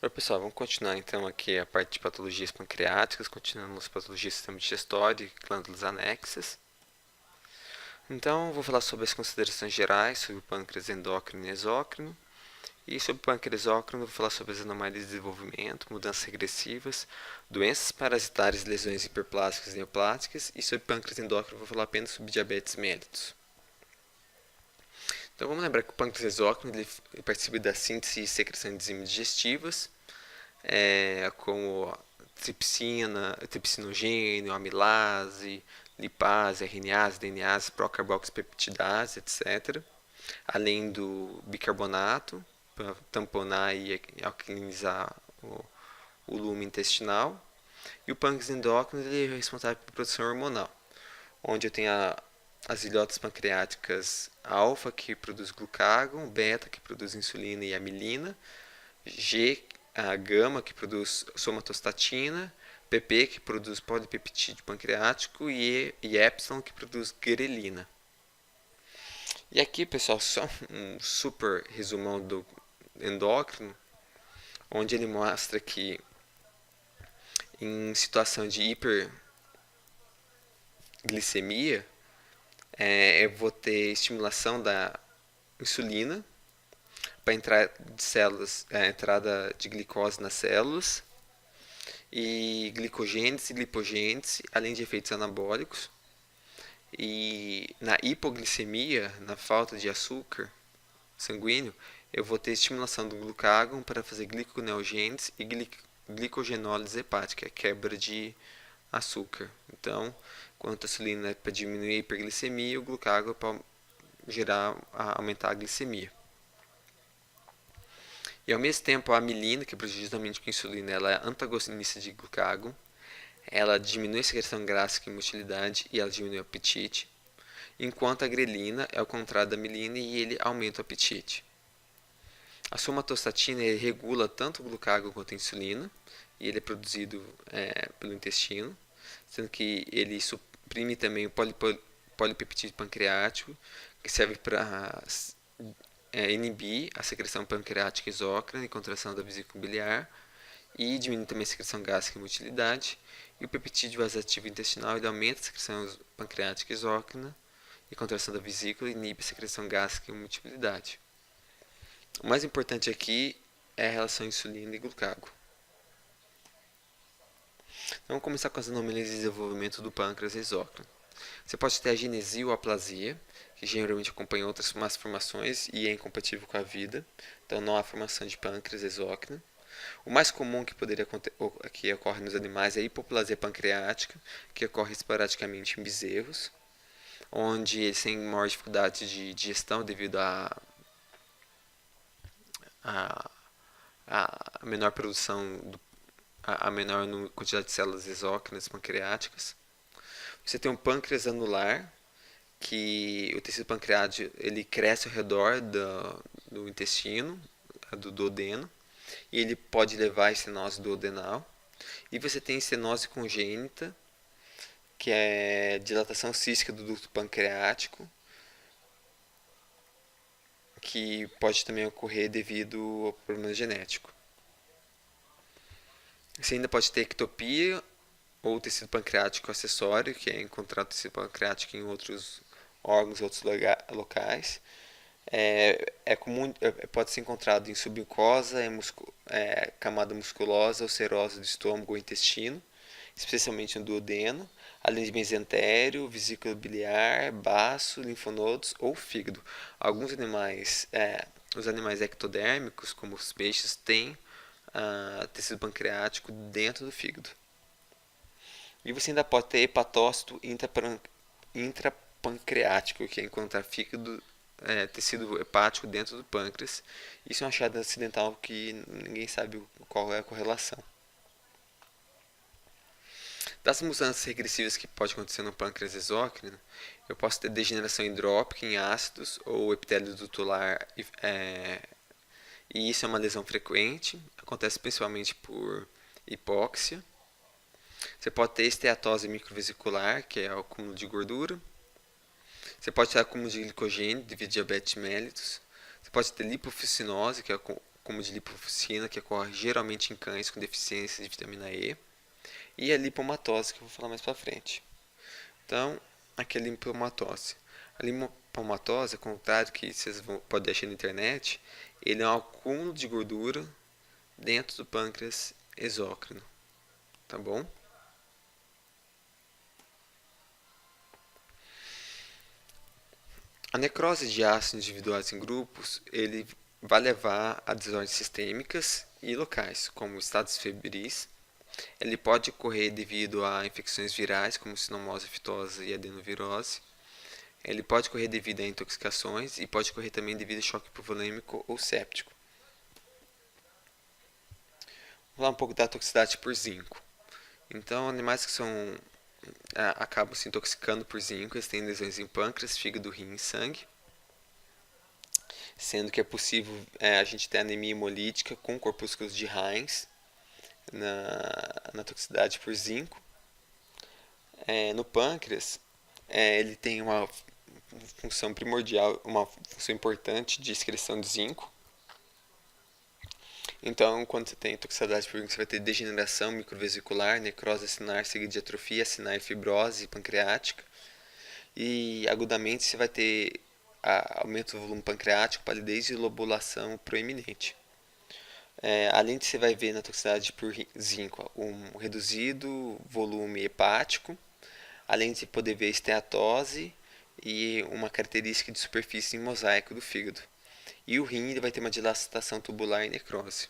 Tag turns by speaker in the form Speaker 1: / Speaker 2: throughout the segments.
Speaker 1: Oi, pessoal, vamos continuar então aqui a parte de patologias pancreáticas, continuando as patologias do sistema digestório e glândulas anexas. Então, vou falar sobre as considerações gerais sobre o pâncreas endócrino e exócrino. E sobre o pâncreas exócrino, vou falar sobre as anomalias de desenvolvimento, mudanças regressivas, doenças parasitárias, lesões hiperplásticas e neoplásticas. E sobre o pâncreas endócrino, vou falar apenas sobre diabetes mellitus. Então, vamos lembrar que o pâncreas exócrino ele participa da síntese e secreção de enzimas digestivas, como tripsina, tripsinogênio, amilase, lipase, RNase, DNase, procarboxypeptidase, etc. Além do bicarbonato, para tamponar e alcalinizar o lume intestinal. E o pâncreas endócrino ele é responsável pela produção hormonal, onde eu tenho as ilhotas pancreáticas alfa, que produz glucagon, beta, que produz insulina e amilina, G, a gama, que produz somatostatina, PP, que produz polipeptídeo pancreático, e epsilon, que produz grelina. E aqui, pessoal, só um super resumão do endócrino, onde ele mostra que em situação de hiperglicemia, eu vou ter estimulação da insulina para entrada de glicose nas células, e glicogênese e lipogênese, além de efeitos anabólicos. E na hipoglicemia, na falta de açúcar sanguíneo, eu vou ter estimulação do glucagon para fazer gliconeogênese e glicogenólise hepática, quebra de açúcar. Então, quanto a insulina é para diminuir a hiperglicemia, o glucagon é para aumentar a glicemia. E ao mesmo tempo, a amilina, que produz justamente com a insulina, ela é antagonista de glucagon. Ela diminui a secreção gástrica e motilidade e ela diminui o apetite. Enquanto a grelina é o contrário da amilina e ele aumenta o apetite. A somatostatina regula tanto o glucagon quanto a insulina e ele é produzido pelo intestino, sendo que ele suprime também o polipeptídeo pancreático, que serve para inibir a secreção pancreática exócrina e contração da vesícula biliar, e diminui também a secreção gástrica e motilidade. E o peptídeo vasativo intestinal ele aumenta a secreção pancreática exócrina e contração da vesícula e inibe a secreção gástrica e motilidade. O mais importante aqui é a relação insulina e glucagon. Então, vamos começar com as anomalias de desenvolvimento do pâncreas exócrino. Você pode ter a genesia ou aplasia, que geralmente acompanha outras malformações e é incompatível com a vida. Então, não há formação de pâncreas exócrino. O mais comum que ocorre nos animais é a hipoplasia pancreática, que ocorre esporadicamente em bezerros, onde eles têm maior dificuldade de digestão devido à menor produção, a menor quantidade de células exócrinas pancreáticas. Você tem um pâncreas anular, que o tecido pancreático ele cresce ao redor do intestino, do duodeno, e ele pode levar a estenose duodenal. E você tem estenose congênita, que é dilatação cística do ducto pancreático, que pode também ocorrer devido ao problema genético. Você ainda pode ter ectopia ou tecido pancreático acessório, que é encontrar tecido pancreático em outros órgãos, outros locais. Comum, pode ser encontrado em submucosa, camada musculosa ou serosa do estômago ou intestino, especialmente no duodeno, além de mesentério, vesícula biliar, baço, linfonodos ou fígado. Alguns animais, os animais ectodérmicos, como os peixes, têm tecido pancreático dentro do fígado. E você ainda pode ter hepatócito intrapancreático, que é encontrar fígado, tecido hepático dentro do pâncreas. Isso é um achado acidental que ninguém sabe qual é a correlação. Das mudanças regressivas que pode acontecer no pâncreas exócrino, eu posso ter degeneração hidrópica em ácidos ou epitélio ductular, e isso é uma lesão frequente, acontece principalmente por hipóxia. Você pode ter esteatose microvesicular, que é o acúmulo de gordura. Você pode ter acúmulo de glicogênio devido a diabetes mellitus. Você pode ter lipofuscinose, que é o acúmulo de lipofuscina, que ocorre geralmente em cães com deficiência de vitamina E, e a lipomatose, que eu vou falar mais para frente. Então, aqui é a lipomatose. A lipomatose, ao contrário que vocês podem achar na internet, ele é um acúmulo de gordura dentro do pâncreas exócrino, tá bom? A necrose de ácidos individuais em grupos, ele vai levar a desordens sistêmicas e locais, como estados febris. Ele pode ocorrer devido a infecções virais, como sinomose fitosa e adenovirose. Ele pode ocorrer devido a intoxicações e pode ocorrer também devido a choque hipovolêmico ou séptico. Vamos falar um pouco da toxicidade por zinco. Então, animais que acabam se intoxicando por zinco, eles têm lesões em pâncreas, fígado, rim e sangue, sendo que é possível a gente ter anemia hemolítica com corpúsculos de Heinz na toxicidade por zinco. No pâncreas, ele tem uma função primordial, uma função importante de excreção de zinco. Então, quando você tem toxicidade por zinco, você vai ter degeneração microvesicular, necrose acinar, seguida de atrofia acinar e fibrose pancreática. E agudamente você vai ter aumento do volume pancreático, palidez e lobulação proeminente. Além de você vai ver na toxicidade por zinco um reduzido volume hepático, além de poder ver esteatose e uma característica de superfície em mosaico do fígado. E o rim ele vai ter uma dilatação tubular e necrose.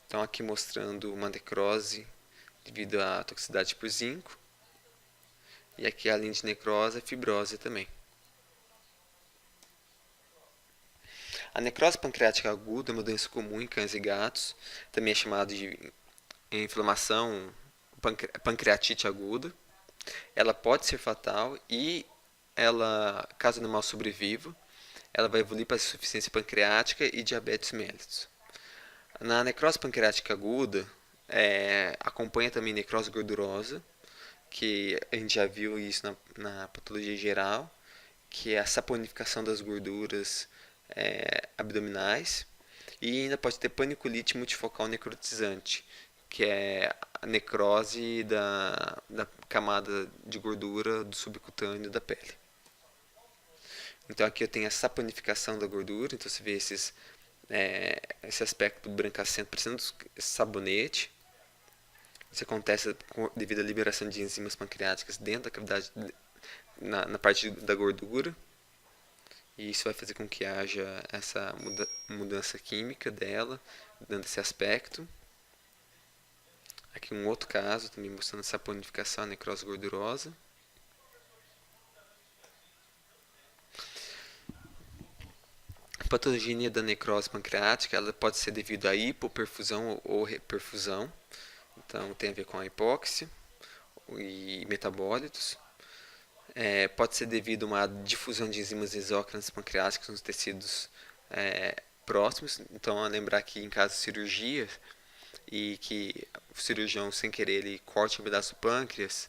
Speaker 1: Então aqui mostrando uma necrose devido à toxicidade por zinco. E aqui além de necrose, fibrose também. A necrose pancreática aguda é uma doença comum em cães e gatos, também é chamada de inflamação pancreatite aguda. Ela pode ser fatal e caso o animal sobreviva, ela vai evoluir para insuficiência pancreática e diabetes mellitus. Na necrose pancreática aguda, acompanha também necrose gordurosa, que a gente já viu isso na patologia geral, que é a saponificação das gorduras abdominais, e ainda pode ter paniculite multifocal necrotizante, que é a necrose da camada de gordura do subcutâneo da pele. Então aqui eu tenho a saponificação da gordura, então você vê esse aspecto brancacento parecendo sabonete. Isso acontece devido à liberação de enzimas pancreáticas dentro da cavidade, na parte da gordura. E isso vai fazer com que haja essa mudança química dela, dando esse aspecto. Aqui um outro caso, também mostrando essa saponificação, a necrose gordurosa. A patogenia da necrose pancreática ela pode ser devido a hipoperfusão ou reperfusão. Então tem a ver com a hipóxia e metabólitos. Pode ser devido a uma difusão de enzimas exócrinas pancreáticas nos tecidos próximos. Então, a lembrar que em caso de cirurgia e que o cirurgião sem querer ele corte um pedaço do pâncreas,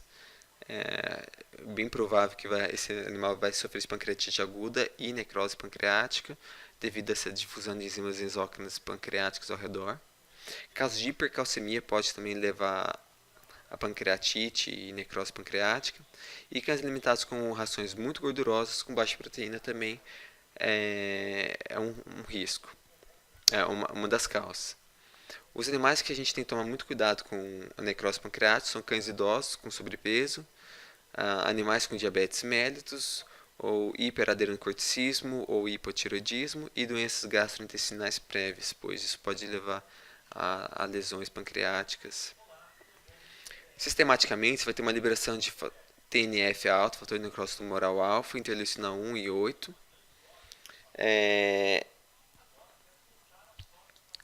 Speaker 1: é bem provável que esse animal vai sofrer de pancreatite aguda e necrose pancreática devido a essa difusão de enzimas exócrinas pancreáticas ao redor. Casos de hipercalcemia pode também levar a pancreatite e necrose pancreática. E cães alimentados com rações muito gordurosas, com baixa proteína, também é um risco, é uma das causas. Os animais que a gente tem que tomar muito cuidado com a necrose pancreática são cães idosos com sobrepeso, animais com diabetes mellitus, ou hiperadenocorticismo ou hipotiroidismo e doenças gastrointestinais prévias, pois isso pode levar a lesões pancreáticas. Sistematicamente, você vai ter uma liberação de TNF alto, fator de necrose tumoral alfa, interleucina 1 e 8.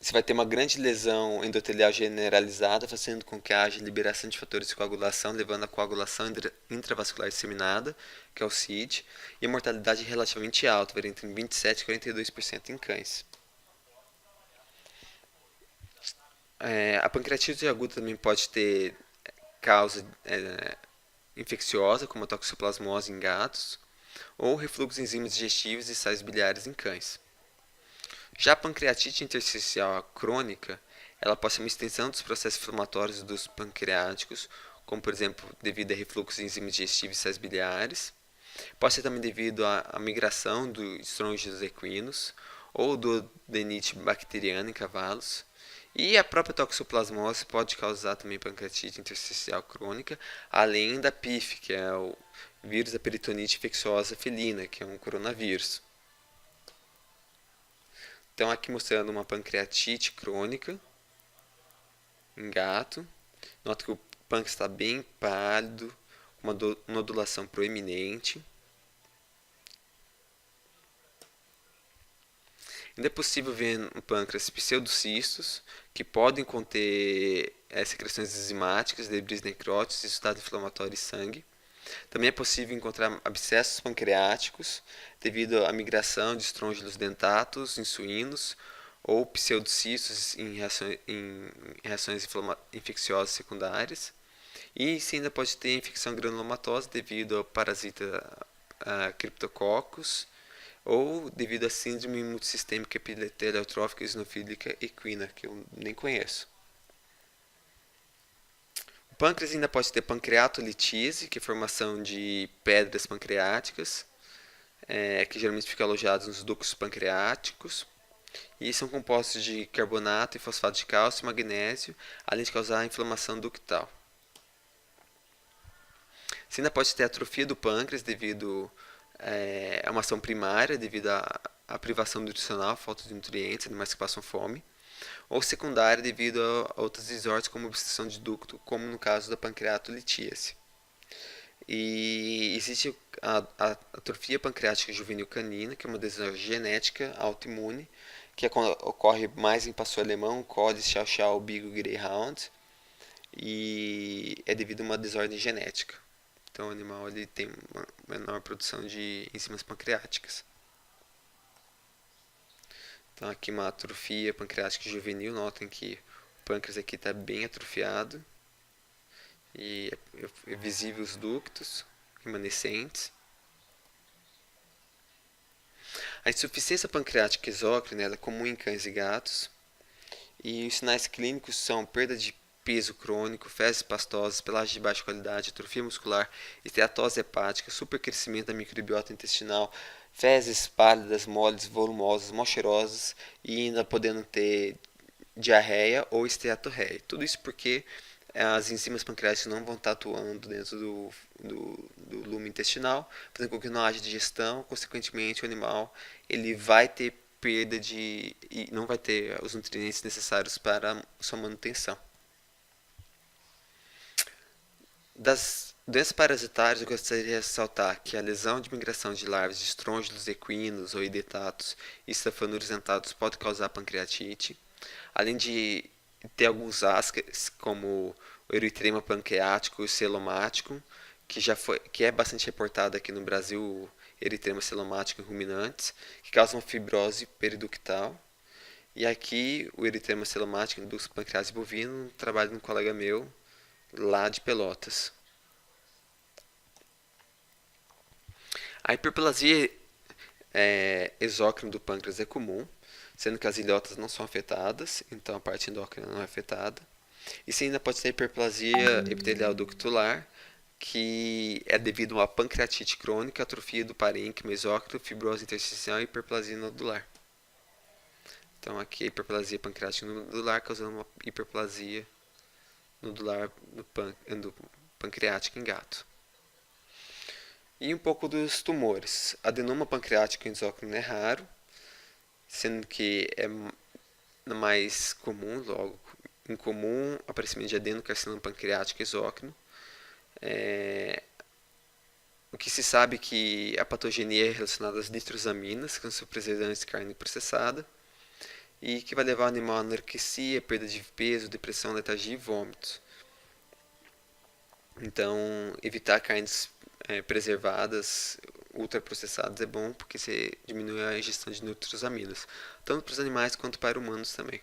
Speaker 1: Você vai ter uma grande lesão endotelial generalizada, fazendo com que haja liberação de fatores de coagulação, levando a coagulação intravascular disseminada, que é o CID, e a mortalidade relativamente alta, varia entre 27% e 42% em cães. A pancreatite aguda também pode ter causa infecciosa, como a toxoplasmose em gatos, ou refluxo de enzimas digestivas e sais biliares em cães. Já a pancreatite intersticial crônica, ela pode ser uma extensão dos processos inflamatórios dos pancreáticos, como por exemplo devido a refluxo de enzimas digestivas e sais biliares. Pode ser também devido à migração dos estrôgenos equinos ou do adenite bacteriana em cavalos. E a própria toxoplasmose pode causar também pancreatite intersticial crônica, além da PIF, que é o vírus da peritonite infecciosa felina, que é um coronavírus. Então aqui mostrando uma pancreatite crônica em gato. Nota que o pâncreas está bem pálido, com uma nodulação proeminente. Ainda é possível ver no pâncreas pseudocistos, que podem conter secreções enzimáticas, debris necróticos e estado inflamatório e sangue. Também é possível encontrar abscessos pancreáticos devido à migração de estrôngilos dentatos em suínos ou pseudocistos em reações infecciosas secundárias. E se ainda pode ter infecção granulomatosa devido ao parasita Cryptococcus ou devido à síndrome multissistêmica epiteliotrófica eosinofílica equina, que eu nem conheço. O pâncreas ainda pode ter pancreatolitise, que é a formação de pedras pancreáticas, que geralmente ficam alojadas nos ductos pancreáticos, e são compostos de carbonato e fosfato de cálcio e magnésio, além de causar inflamação ductal. Você ainda pode ter atrofia do pâncreas devido a uma ação primária, devido à privação nutricional, falta de nutrientes, animais que passam fome, ou secundária devido a outras desordens como obstrução de ducto, como no caso da pancreatolitíase. E existe a atrofia pancreática juvenil canina, que é uma desordem genética autoimune, que ocorre mais em pastor alemão, Collie, Chow Chow, Beagle, Greyhound, e é devido a uma desordem genética. Então o animal ele tem uma menor produção de enzimas pancreáticas. Então aqui uma atrofia pancreática juvenil, notem que o pâncreas aqui está bem atrofiado e é visível os ductos remanescentes. A insuficiência pancreática exócrina é comum em cães e gatos e os sinais clínicos são perda de peso crônico, fezes pastosas, pelagem de baixa qualidade, atrofia muscular, esteatose hepática, supercrescimento da microbiota intestinal, fezes pálidas, moles, volumosas, mal cheirosas e ainda podendo ter diarreia ou esteatorreia. Tudo isso porque as enzimas pancreáticas não vão estar atuando dentro do lume intestinal, fazendo com que não haja digestão, consequentemente o animal ele vai ter perda e não vai ter os nutrientes necessários para sua manutenção. Das doenças parasitárias, eu gostaria de ressaltar que a lesão de migração de larvas de estrôngilos equinos ou idetatos e estafanúrios dentados pode causar pancreatite, além de ter alguns ascaris, como o erythrema pancreático e o celomático, que é bastante reportado aqui no Brasil, o erythrema celomático em ruminantes, que causa uma fibrose periductal. E aqui o erythrema celomático do pancreas bovino, trabalho de um colega meu, lá de Pelotas. A hiperplasia exócrina do pâncreas é comum, sendo que as ilhotas não são afetadas, então a parte endócrina não é afetada. E se ainda pode ter hiperplasia epitelial ductular, que é devido a uma pancreatite crônica, atrofia do parênquima exócrino, fibrose intersticial e hiperplasia nodular. Então aqui a hiperplasia pancreática nodular causando uma hiperplasia nodular do pancreático em gato. E um pouco dos tumores. Adenoma pancreático exócrino é raro, sendo que é mais comum, logo, incomum aparecimento de adenocarcinoma pancreático exócrino. O que se sabe é que a patogenia é relacionada às nitrosaminas, que são preservantes de carne processada, e que vai levar o animal à anorexia, perda de peso, depressão, letargia e vômitos. Então, evitar carnes preservadas, ultraprocessadas é bom porque você diminui a ingestão de nitrosaminas, tanto para os animais quanto para humanos também.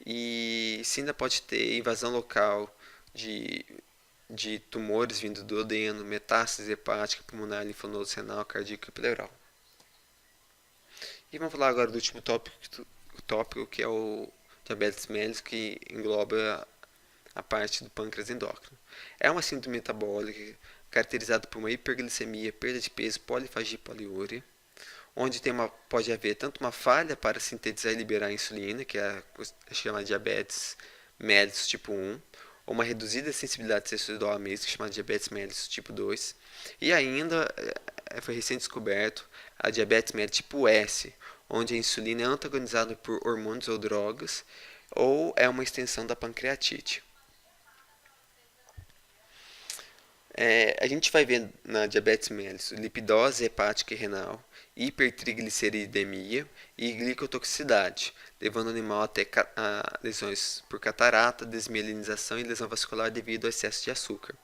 Speaker 1: E se ainda pode ter invasão local de tumores vindo do duodeno, metástase hepática, pulmonar, linfonodo, renal, cardíaco e pleural. E vamos falar agora do último tópico que é o diabetes mellitus, que engloba a parte do pâncreas endócrino. É uma síndrome metabólica caracterizada por uma hiperglicemia, perda de peso, polifagia e poliúria, onde pode haver tanto uma falha para sintetizar e liberar a insulina, que é a chamada diabetes mellitus tipo 1, ou uma reduzida sensibilidade sensorial à mesma, chamada diabetes mellitus tipo 2, e ainda foi recém descoberto a diabetes mellitus tipo S, onde a insulina é antagonizada por hormônios ou drogas, ou é uma extensão da pancreatite. A gente vai ver na diabetes mellitus lipidose hepática e renal, hipertrigliceridemia e glicotoxicidade, levando o animal até lesões por catarata, desmielinização e lesão vascular devido ao excesso de açúcar.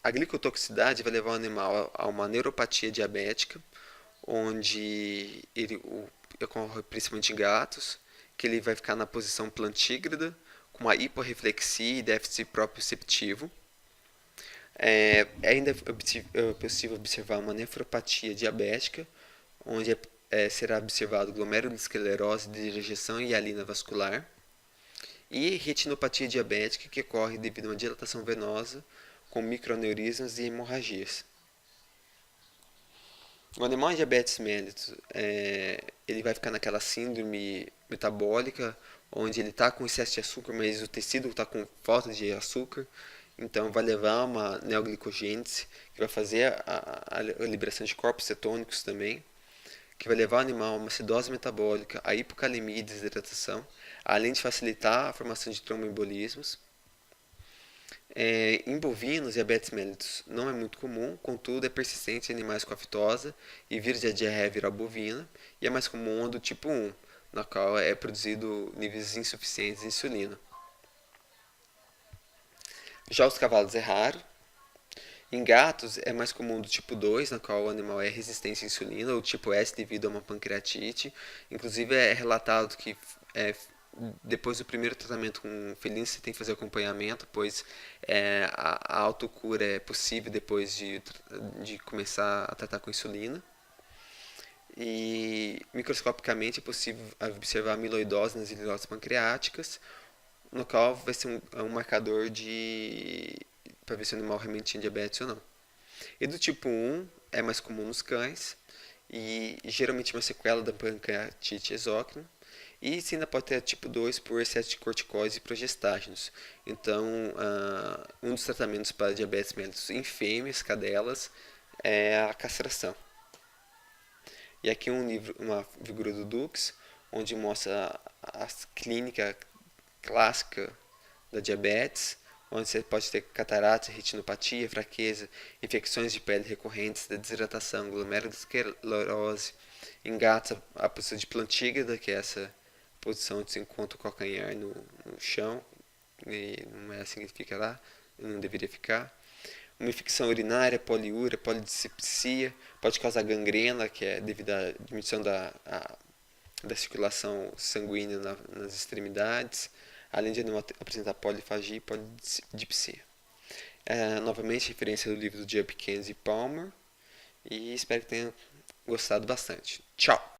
Speaker 1: A glicotoxicidade vai levar o animal a uma neuropatia diabética, onde ele ocorre principalmente em gatos, que ele vai ficar na posição plantígrada, com uma hiporreflexia e déficit proprioceptivo. Ainda é possível observar uma nefropatia diabética, onde será observado glomerulosclerose, degeneração e hialina vascular. E retinopatia diabética, que ocorre devido a uma dilatação venosa com microaneurismas e hemorragias. O animal em diabetes mellitus, ele vai ficar naquela síndrome metabólica, onde ele está com excesso de açúcar, mas o tecido está com falta de açúcar, então vai levar a uma neoglicogênese, que vai fazer a liberação de corpos cetônicos também, que vai levar o animal a uma acidose metabólica, a hipocalemia e desidratação, além de facilitar a formação de tromboembolismos. Em bovinos, diabetes mellitus não é muito comum, contudo é persistente em animais com aftosa e vírus de diarreia viral bovina, e é mais comum do tipo 1, na qual é produzido níveis insuficientes de insulina. Já os cavalos é raro. Em gatos é mais comum do tipo 2, na qual o animal é resistente à insulina, ou tipo S devido a uma pancreatite. Inclusive é relatado que depois do primeiro tratamento com felinos você tem que fazer acompanhamento, pois a autocura é possível depois de começar a tratar com insulina. E microscopicamente é possível observar amiloidose nas ilhoses pancreáticas, no qual vai ser um marcador para ver se o animal realmente tinha diabetes ou não. E do tipo 1 é mais comum nos cães e geralmente uma sequela da pancreatite exócrina. E se ainda pode ter tipo 2 por excesso de corticóides e progestágenos. Então, um dos tratamentos para diabetes mellitus em fêmeas, cadelas, é a castração. E aqui uma figura do Dux, onde mostra a clínica clássica da diabetes, onde você pode ter catarata, retinopatia, fraqueza, infecções de pele recorrentes, da desidratação, glomerulosclerose. Em gatos, a posição de plantígrada, que é essa posição onde se encontra o calcanhar no chão, e não é assim que fica lá, não deveria ficar. Uma infecção urinária, poliúria, polidipsia, pode causar gangrena, que é devido à diminuição da circulação sanguínea nas extremidades, além de não apresentar polifagia e polidipsia. Novamente, referência do livro do Jupkins e Palmer, e espero que tenham gostado bastante. Tchau!